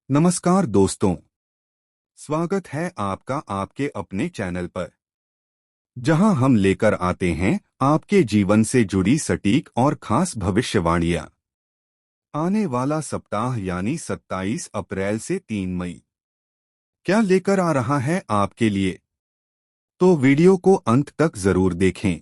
नमस्कार दोस्तों। स्वागत है आपका आपके अपने चैनल पर, जहां हम लेकर आते हैं आपके जीवन से जुड़ी सटीक और खास भविष्यवाणियां। आने वाला सप्ताह यानी 27 अप्रैल से 3 मई क्या लेकर आ रहा है आपके लिए, तो वीडियो को अंत तक जरूर देखें,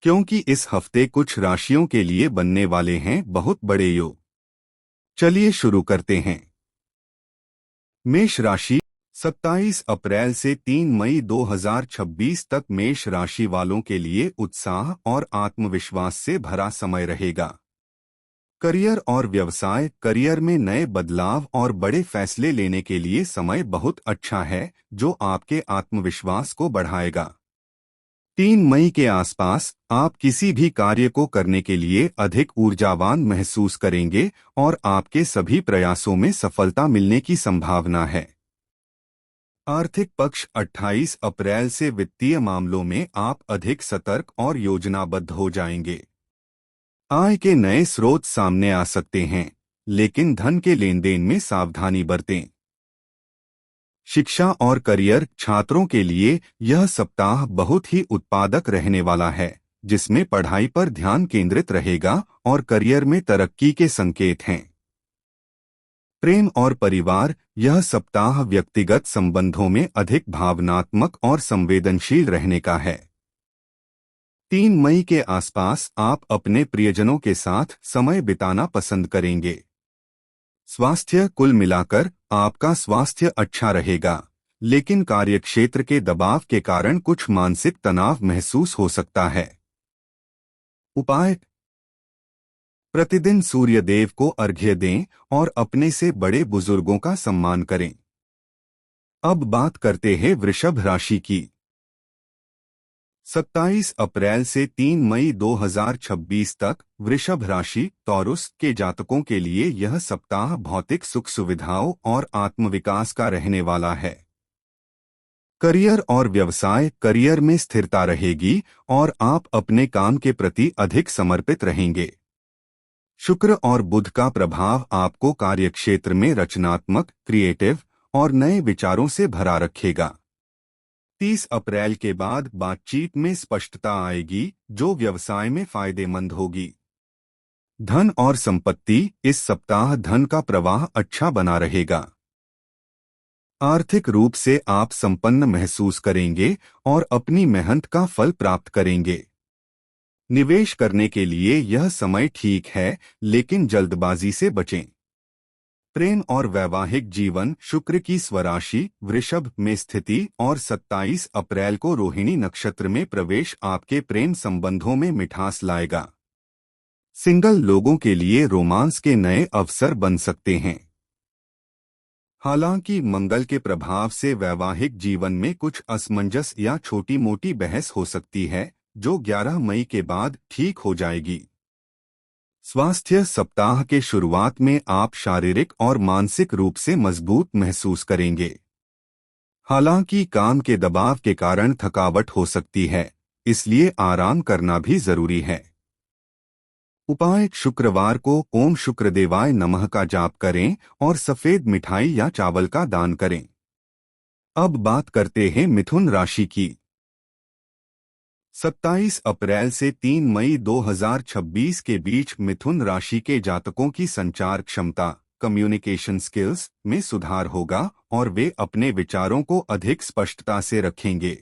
क्योंकि इस हफ्ते कुछ राशियों के लिए बनने वाले हैं बहुत बड़े योग। चलिए शुरू करते हैं। मेष राशि। 27 अप्रैल से 3 मई 2026 तक मेष राशि वालों के लिए उत्साह और आत्मविश्वास से भरा समय रहेगा। करियर और व्यवसाय। करियर में नए बदलाव और बड़े फैसले लेने के लिए समय बहुत अच्छा है, जो आपके आत्मविश्वास को बढ़ाएगा। 3 मई के आसपास आप किसी भी कार्य को करने के लिए अधिक ऊर्जावान महसूस करेंगे और आपके सभी प्रयासों में सफलता मिलने की संभावना है। आर्थिक पक्ष। 28 अप्रैल से वित्तीय मामलों में आप अधिक सतर्क और योजनाबद्ध हो जाएंगे। आय के नए स्रोत सामने आ सकते हैं, लेकिन धन के लेन देन में सावधानी बरतें। शिक्षा और करियर। छात्रों के लिए यह सप्ताह बहुत ही उत्पादक रहने वाला है, जिसमें पढ़ाई पर ध्यान केंद्रित रहेगा और करियर में तरक्की के संकेत हैं। प्रेम और परिवार। यह सप्ताह व्यक्तिगत संबंधों में अधिक भावनात्मक और संवेदनशील रहने का है। 3 मई के आसपास आप अपने प्रियजनों के साथ समय बिताना पसंद करेंगे। स्वास्थ्य। कुल मिलाकर आपका स्वास्थ्य अच्छा रहेगा, लेकिन कार्यक्षेत्र के दबाव के कारण कुछ मानसिक तनाव महसूस हो सकता है। उपाय। प्रतिदिन सूर्य देव को अर्घ्य दें और अपने से बड़े बुजुर्गों का सम्मान करें। अब बात करते हैं वृषभ राशि की। 27 अप्रैल से 3 मई 2026 तक वृषभ राशि टॉरस के जातकों के लिए यह सप्ताह भौतिक सुख सुविधाओं और आत्मविकास का रहने वाला है। करियर और व्यवसाय। करियर में स्थिरता रहेगी और आप अपने काम के प्रति अधिक समर्पित रहेंगे। शुक्र और बुध का प्रभाव आपको कार्यक्षेत्र में रचनात्मक, क्रिएटिव और नए विचारों से भरा रखेगा। 30 अप्रैल के बाद बातचीत में स्पष्टता आएगी, जो व्यवसाय में फायदेमंद होगी। धन और संपत्ति। इस सप्ताह धन का प्रवाह अच्छा बना रहेगा। आर्थिक रूप से आप संपन्न महसूस करेंगे और अपनी मेहनत का फल प्राप्त करेंगे। निवेश करने के लिए यह समय ठीक है, लेकिन जल्दबाजी से बचें। प्रेम और वैवाहिक जीवन। शुक्र की स्वराशि वृषभ में स्थिति और 27 अप्रैल को रोहिणी नक्षत्र में प्रवेश आपके प्रेम संबंधों में मिठास लाएगा। सिंगल लोगों के लिए रोमांस के नए अवसर बन सकते हैं। हालांकि मंगल के प्रभाव से वैवाहिक जीवन में कुछ असमंजस या छोटी मोटी बहस हो सकती है, जो 11 मई के बाद ठीक हो जाएगी। स्वास्थ्य। सप्ताह के शुरुआत में आप शारीरिक और मानसिक रूप से मजबूत महसूस करेंगे। हालांकि काम के दबाव के कारण थकावट हो सकती है, इसलिए आराम करना भी जरूरी है। उपाय। शुक्रवार को ओम शुक्रदेवाय नमः का जाप करें और सफेद मिठाई या चावल का दान करें। अब बात करते हैं मिथुन राशि की। 27 अप्रैल से 3 मई 2026 के बीच मिथुन राशि के जातकों की संचार क्षमता, कम्युनिकेशन स्किल्स में सुधार होगा और वे अपने विचारों को अधिक स्पष्टता से रखेंगे।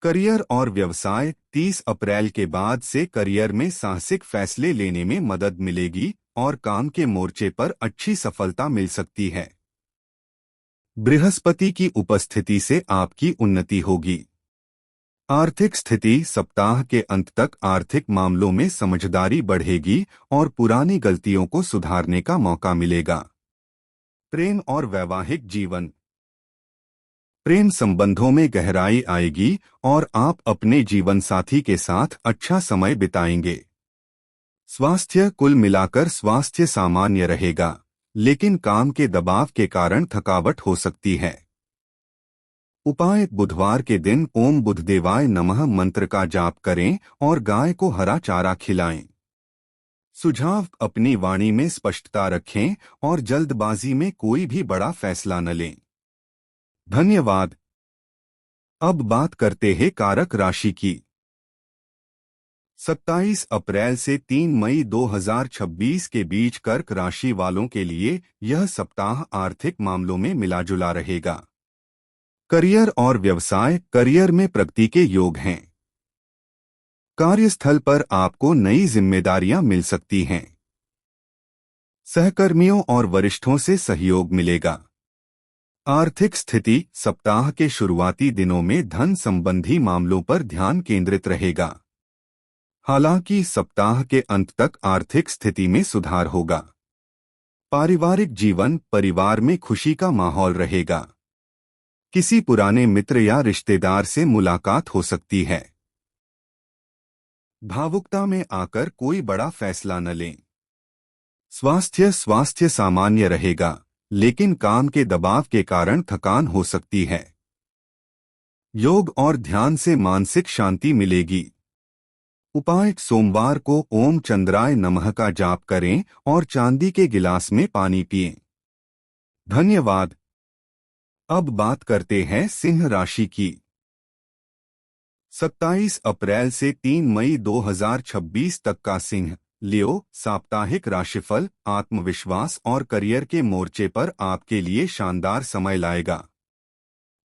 करियर और व्यवसाय। 30 अप्रैल के बाद से करियर में साहसिक फैसले लेने में मदद मिलेगी और काम के मोर्चे पर अच्छी सफलता मिल सकती है। बृहस्पति की उपस्थिति से आपकी उन्नति होगी। आर्थिक स्थिति। सप्ताह के अंत तक आर्थिक मामलों में समझदारी बढ़ेगी और पुरानी गलतियों को सुधारने का मौका मिलेगा। प्रेम और वैवाहिक जीवन। प्रेम संबंधों में गहराई आएगी और आप अपने जीवन साथी के साथ अच्छा समय बिताएंगे। स्वास्थ्य। कुल मिलाकर स्वास्थ्य सामान्य रहेगा, लेकिन काम के दबाव के कारण थकावट हो सकती है। उपाय। बुधवार के दिन ओम बुधदेवाय नमः मंत्र का जाप करें और गाय को हरा चारा खिलाएं। सुझाव: अपनी वाणी में स्पष्टता रखें और जल्दबाजी में कोई भी बड़ा फैसला न लें। धन्यवाद। अब बात करते हैं कारक राशि की। 27 अप्रैल से 3 मई 2026 के बीच कर्क राशि वालों के लिए यह सप्ताह आर्थिक मामलों में मिलाजुला रहेगा। करियर और व्यवसाय: करियर में प्रगति के योग हैं। कार्यस्थल पर आपको नई जिम्मेदारियां मिल सकती हैं। सहकर्मियों और वरिष्ठों से सहयोग मिलेगा। आर्थिक स्थिति: सप्ताह के शुरुआती दिनों में धन संबंधी मामलों पर ध्यान केंद्रित रहेगा। हालांकि सप्ताह के अंत तक आर्थिक स्थिति में सुधार होगा। पारिवारिक जीवन: परिवार में खुशी का माहौल रहेगा। किसी पुराने मित्र या रिश्तेदार से मुलाकात हो सकती है। भावुकता में आकर कोई बड़ा फैसला न लें। स्वास्थ्य सामान्य रहेगा, लेकिन काम के दबाव के कारण थकान हो सकती है। योग और ध्यान से मानसिक शांति मिलेगी। उपाय: सोमवार को ओम चंद्राय नमः का जाप करें और चांदी के गिलास में पानी पिएं। धन्यवाद। अब बात करते हैं सिंह राशि की। 27 अप्रैल से 3 मई 2026 तक का सिंह लियो साप्ताहिक राशिफल आत्मविश्वास और करियर के मोर्चे पर आपके लिए शानदार समय लाएगा।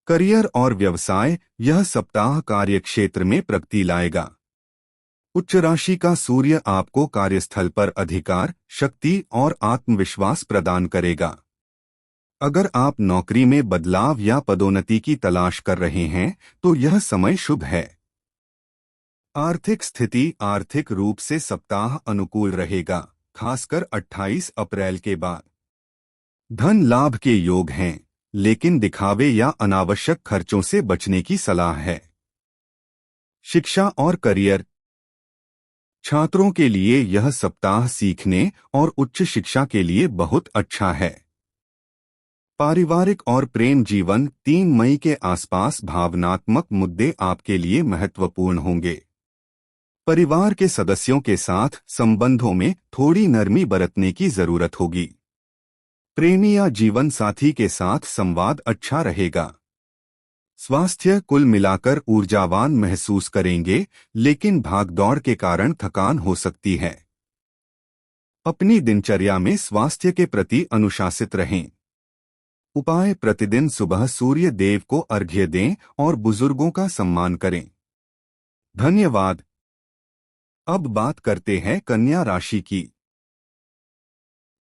करियर और व्यवसाय: यह सप्ताह कार्यक्षेत्र में प्रगति लाएगा। उच्च राशि का सूर्य आपको कार्यस्थल पर अधिकार, शक्ति और आत्मविश्वास प्रदान करेगा। अगर आप नौकरी में बदलाव या पदोन्नति की तलाश कर रहे हैं तो यह समय शुभ है। आर्थिक स्थिति: आर्थिक रूप से सप्ताह अनुकूल रहेगा, खासकर 28 अप्रैल के बाद। धन लाभ के योग हैं, लेकिन दिखावे या अनावश्यक खर्चों से बचने की सलाह है। शिक्षा और करियर: छात्रों के लिए यह सप्ताह सीखने और उच्च शिक्षा के लिए बहुत अच्छा है। पारिवारिक और प्रेम जीवन: 3 मई के आसपास भावनात्मक मुद्दे आपके लिए महत्वपूर्ण होंगे। परिवार के सदस्यों के साथ संबंधों में थोड़ी नरमी बरतने की जरूरत होगी। प्रेमी या जीवन साथी के साथ संवाद अच्छा रहेगा। स्वास्थ्य: कुल मिलाकर ऊर्जावान महसूस करेंगे, लेकिन भागदौड़ के कारण थकान हो सकती है। अपनी दिनचर्या में स्वास्थ्य के प्रति अनुशासित रहें। उपाय: प्रतिदिन सुबह सूर्य देव को अर्घ्य दें और बुजुर्गों का सम्मान करें। धन्यवाद। अब बात करते हैं कन्या राशि की।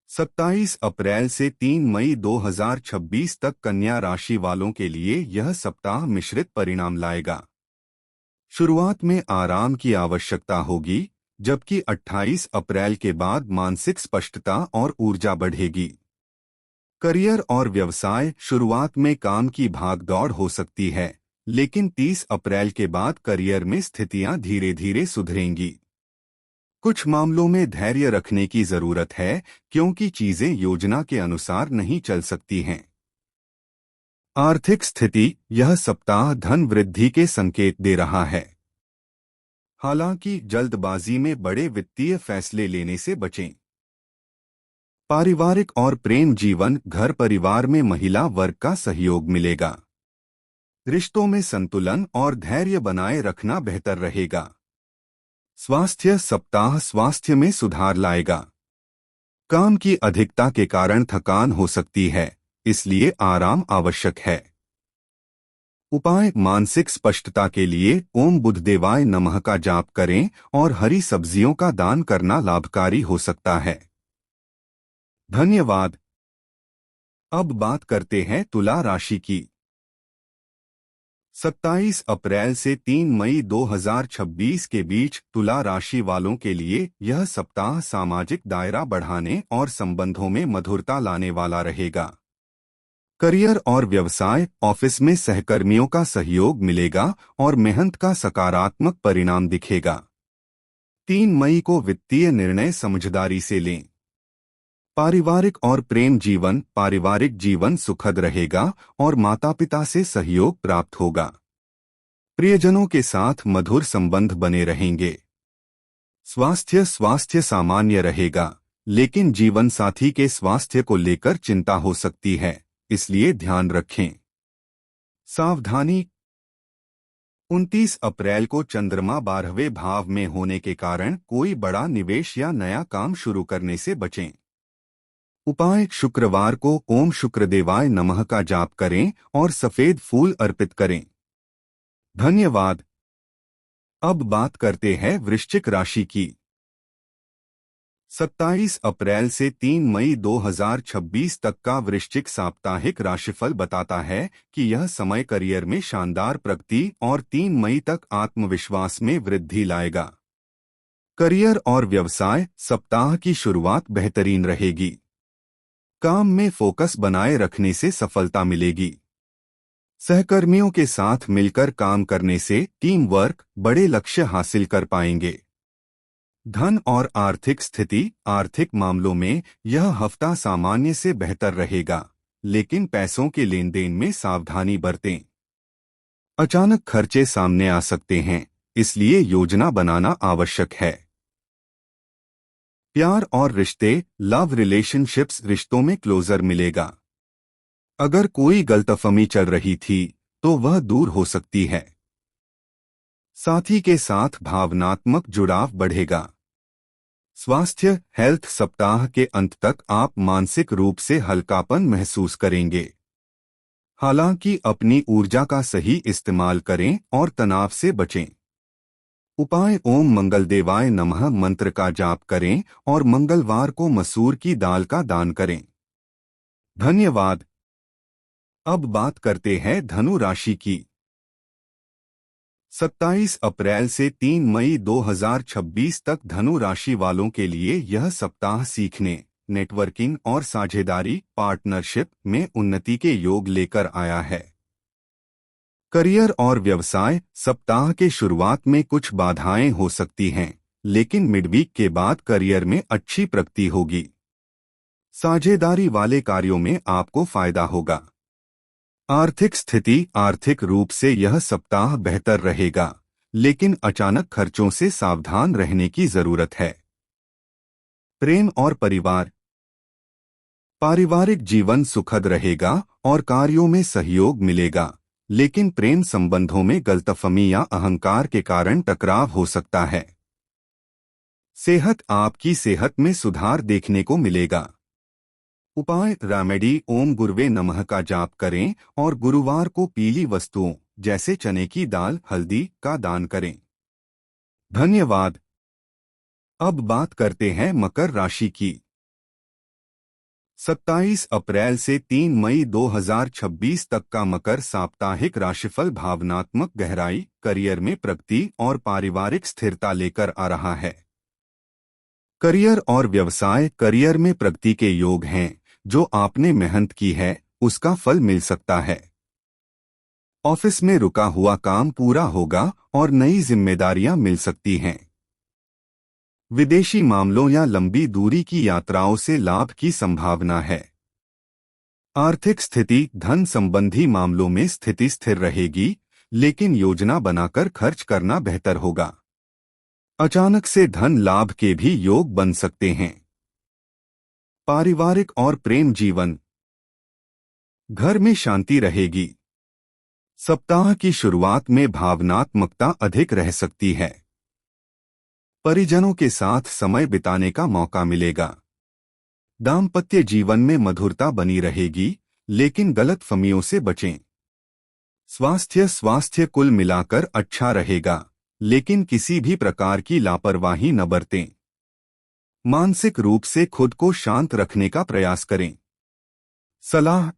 27 अप्रैल से 3 मई 2026 तक कन्या राशि वालों के लिए यह सप्ताह मिश्रित परिणाम लाएगा। शुरुआत में आराम की आवश्यकता होगी, जबकि 28 अप्रैल के बाद मानसिक स्पष्टता और ऊर्जा बढ़ेगी। करियर और व्यवसाय: शुरुआत में काम की भागदौड़ हो सकती है, लेकिन 30 अप्रैल के बाद करियर में स्थितियां धीरे धीरे सुधरेंगी। कुछ मामलों में धैर्य रखने की जरूरत है, क्योंकि चीजें योजना के अनुसार नहीं चल सकती हैं। आर्थिक स्थिति: यह सप्ताह धन वृद्धि के संकेत दे रहा है। हालांकि जल्दबाजी में बड़े वित्तीय फैसले लेने से बचें। पारिवारिक और प्रेम जीवन: घर परिवार में महिला वर्ग का सहयोग मिलेगा। रिश्तों में संतुलन और धैर्य बनाए रखना बेहतर रहेगा। स्वास्थ्य: सप्ताह स्वास्थ्य में सुधार लाएगा। काम की अधिकता के कारण थकान हो सकती है, इसलिए आराम आवश्यक है। उपाय: मानसिक स्पष्टता के लिए ओम बुधदेवाय नमः का जाप करें और हरी सब्जियों का दान करना लाभकारी हो सकता है। धन्यवाद। अब बात करते हैं तुला राशि की। 27 अप्रैल से 3 मई 2026 के बीच तुला राशि वालों के लिए यह सप्ताह सामाजिक दायरा बढ़ाने और संबंधों में मधुरता लाने वाला रहेगा। करियर और व्यवसाय: ऑफिस में सहकर्मियों का सहयोग मिलेगा और मेहनत का सकारात्मक परिणाम दिखेगा। 3 मई को वित्तीय निर्णय समझदारी से लें। पारिवारिक और प्रेम जीवन: पारिवारिक जीवन सुखद रहेगा और माता-पिता से सहयोग प्राप्त होगा। प्रियजनों के साथ मधुर संबंध बने रहेंगे। स्वास्थ्य स्वास्थ्य सामान्य रहेगा, लेकिन जीवन साथी के स्वास्थ्य को लेकर चिंता हो सकती है, इसलिए ध्यान रखें। सावधानी। 29 अप्रैल को चंद्रमा 12वें भाव में होने के कारण कोई बड़ा निवेश या नया काम शुरू करने से बचें। उपाय: शुक्रवार को ओम शुक्रदेवाय नमः का जाप करें और सफेद फूल अर्पित करें। धन्यवाद। अब बात करते हैं वृश्चिक राशि की। 27 अप्रैल से 3 मई 2026 तक का वृश्चिक साप्ताहिक राशिफल बताता है कि यह समय करियर में शानदार प्रगति और 3 मई तक आत्मविश्वास में वृद्धि लाएगा। करियर और व्यवसाय: सप्ताह की शुरुआत बेहतरीन रहेगी। काम में फोकस बनाए रखने से सफलता मिलेगी। सहकर्मियों के साथ मिलकर काम करने से टीम वर्क बड़े लक्ष्य हासिल कर पाएंगे। धन और आर्थिक स्थिति: आर्थिक मामलों में यह हफ्ता सामान्य से बेहतर रहेगा, लेकिन पैसों के लेन देन में सावधानी बरतें। अचानक खर्चे सामने आ सकते हैं, इसलिए योजना बनाना आवश्यक है। प्यार और रिश्ते: लव रिलेशनशिप्स रिश्तों में क्लोजर मिलेगा। अगर कोई गलतफहमी चल रही थी तो वह दूर हो सकती है। साथी के साथ भावनात्मक जुड़ाव बढ़ेगा। स्वास्थ्य हेल्थ: सप्ताह के अंत तक आप मानसिक रूप से हल्कापन महसूस करेंगे। हालांकि अपनी ऊर्जा का सही इस्तेमाल करें और तनाव से बचें। उपाय: ओम मंगलदेवाय नमः मंत्र का जाप करें और मंगलवार को मसूर की दाल का दान करें। धन्यवाद। अब बात करते हैं धनु राशि की। 27 अप्रैल से 3 मई 2026 तक धनु राशि वालों के लिए यह सप्ताह सीखने, नेटवर्किंग और साझेदारी पार्टनरशिप में उन्नति के योग लेकर आया है। करियर और व्यवसाय: सप्ताह के शुरुआत में कुछ बाधाएं हो सकती हैं, लेकिन मिडवीक के बाद करियर में अच्छी प्रगति होगी। साझेदारी वाले कार्यों में आपको फायदा होगा। आर्थिक स्थिति: आर्थिक रूप से यह सप्ताह बेहतर रहेगा, लेकिन अचानक खर्चों से सावधान रहने की जरूरत है। प्रेम और परिवार: पारिवारिक जीवन सुखद रहेगा और कार्यों में सहयोग मिलेगा, लेकिन प्रेम संबंधों में गलतफहमी या अहंकार के कारण टकराव हो सकता है। सेहत: आपकी सेहत में सुधार देखने को मिलेगा। उपाय: रेमेडी: ओम गुरुवे नमः का जाप करें और गुरुवार को पीली वस्तुओं जैसे चने की दाल, हल्दी का दान करें। धन्यवाद। अब बात करते हैं मकर राशि की। 27 अप्रैल से 3 मई 2026 तक का मकर साप्ताहिक राशिफल भावनात्मक गहराई, करियर में प्रगति और पारिवारिक स्थिरता लेकर आ रहा है। करियर और व्यवसाय: करियर में प्रगति के योग हैं। जो आपने मेहनत की है उसका फल मिल सकता है। ऑफिस में रुका हुआ काम पूरा होगा और नई जिम्मेदारियां मिल सकती हैं। विदेशी मामलों या लंबी दूरी की यात्राओं से लाभ की संभावना है। आर्थिक स्थिति: धन संबंधी मामलों में स्थिति स्थिर रहेगी, लेकिन योजना बनाकर खर्च करना बेहतर होगा। अचानक से धन लाभ के भी योग बन सकते हैं। पारिवारिक और प्रेम जीवन: घर में शांति रहेगी। सप्ताह की शुरुआत में भावनात्मकता अधिक रह सकती है। परिजनों के साथ समय बिताने का मौका मिलेगा। दाम्पत्य जीवन में मधुरता बनी रहेगी, लेकिन गलतफहमियों से बचें। स्वास्थ्य कुल मिलाकर अच्छा रहेगा, लेकिन किसी भी प्रकार की लापरवाही न बरतें। मानसिक रूप से खुद को शांत रखने का प्रयास करें। सलाह: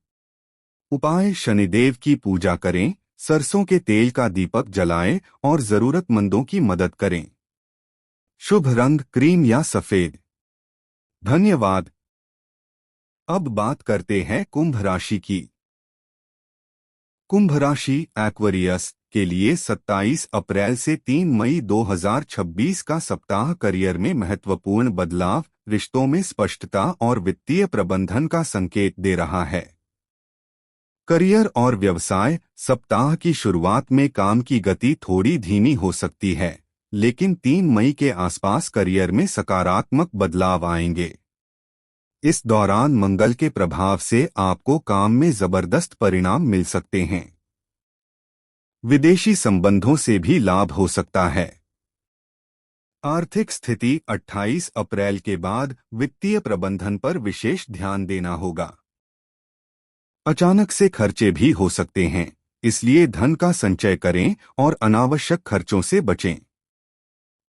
उपाय: शनिदेव की पूजा करें, सरसों के तेल का दीपक जलाएं और जरूरतमंदों की मदद करें। शुभ रंग क्रीम या सफेद। धन्यवाद। अब बात करते हैं कुंभ राशि की। कुंभ राशि एक्वेरियस के लिए 27 अप्रैल से 3 मई 2026 का सप्ताह करियर में महत्वपूर्ण बदलाव, रिश्तों में स्पष्टता और वित्तीय प्रबंधन का संकेत दे रहा है। करियर और व्यवसाय: सप्ताह की शुरुआत में काम की गति थोड़ी धीमी हो सकती है, लेकिन 3 मई के आसपास करियर में सकारात्मक बदलाव आएंगे। इस दौरान मंगल के प्रभाव से आपको काम में जबरदस्त परिणाम मिल सकते हैं। विदेशी संबंधों से भी लाभ हो सकता है। आर्थिक स्थिति 28 अप्रैल के बाद वित्तीय प्रबंधन पर विशेष ध्यान देना होगा। अचानक से खर्चे भी हो सकते हैं, इसलिए धन का संचय करें और अनावश्यक खर्चों से बचें।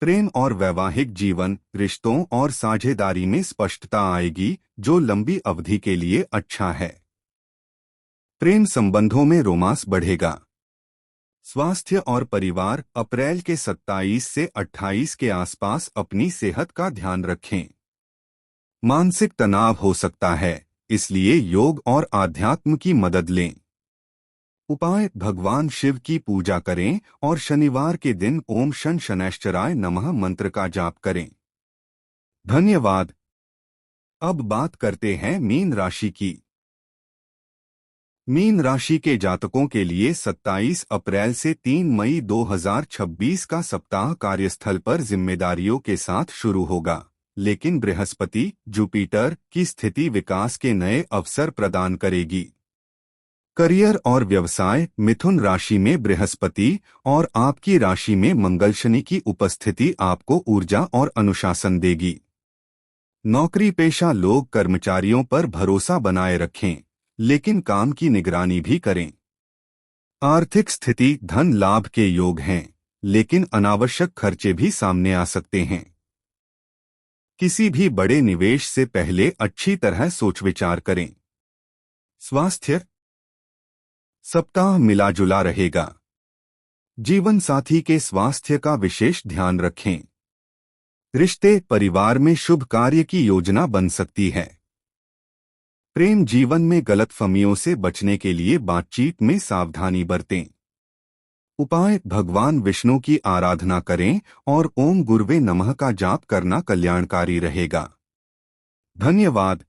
प्रेम और वैवाहिक जीवन, रिश्तों और साझेदारी में स्पष्टता आएगी, जो लंबी अवधि के लिए अच्छा है। प्रेम संबंधों में रोमांस बढ़ेगा। स्वास्थ्य और परिवार, अप्रैल के 27 से 28 के आसपास अपनी सेहत का ध्यान रखें। मानसिक तनाव हो सकता है, इसलिए योग और आध्यात्म की मदद लें। उपाय: भगवान शिव की पूजा करें और शनिवार के दिन ओम शन शनैश्चराय नमः मंत्र का जाप करें। धन्यवाद। अब बात करते हैं मीन राशि की। मीन राशि के जातकों के लिए 27 अप्रैल से 3 मई 2026 का सप्ताह कार्यस्थल पर जिम्मेदारियों के साथ शुरू होगा, लेकिन बृहस्पति, जुपिटर की स्थिति विकास के नए अवसर प्रदान करेगी। करियर और व्यवसाय: मिथुन राशि में बृहस्पति और आपकी राशि में मंगल शनि की उपस्थिति आपको ऊर्जा और अनुशासन देगी। नौकरी पेशा लोग कर्मचारियों पर भरोसा बनाए रखें, लेकिन काम की निगरानी भी करें। आर्थिक स्थिति: धन लाभ के योग हैं, लेकिन अनावश्यक खर्चे भी सामने आ सकते हैं। किसी भी बड़े निवेश से पहले अच्छी तरह सोच विचार करें। स्वास्थ्य: सप्ताह मिला जुला रहेगा। जीवन साथी के स्वास्थ्य का विशेष ध्यान रखें। रिश्ते: परिवार में शुभ कार्य की योजना बन सकती है। प्रेम जीवन में गलतफहमियों से बचने के लिए बातचीत में सावधानी बरतें। उपाय: भगवान विष्णु की आराधना करें और ओम गुरुवे नमः का जाप करना कल्याणकारी रहेगा। धन्यवाद।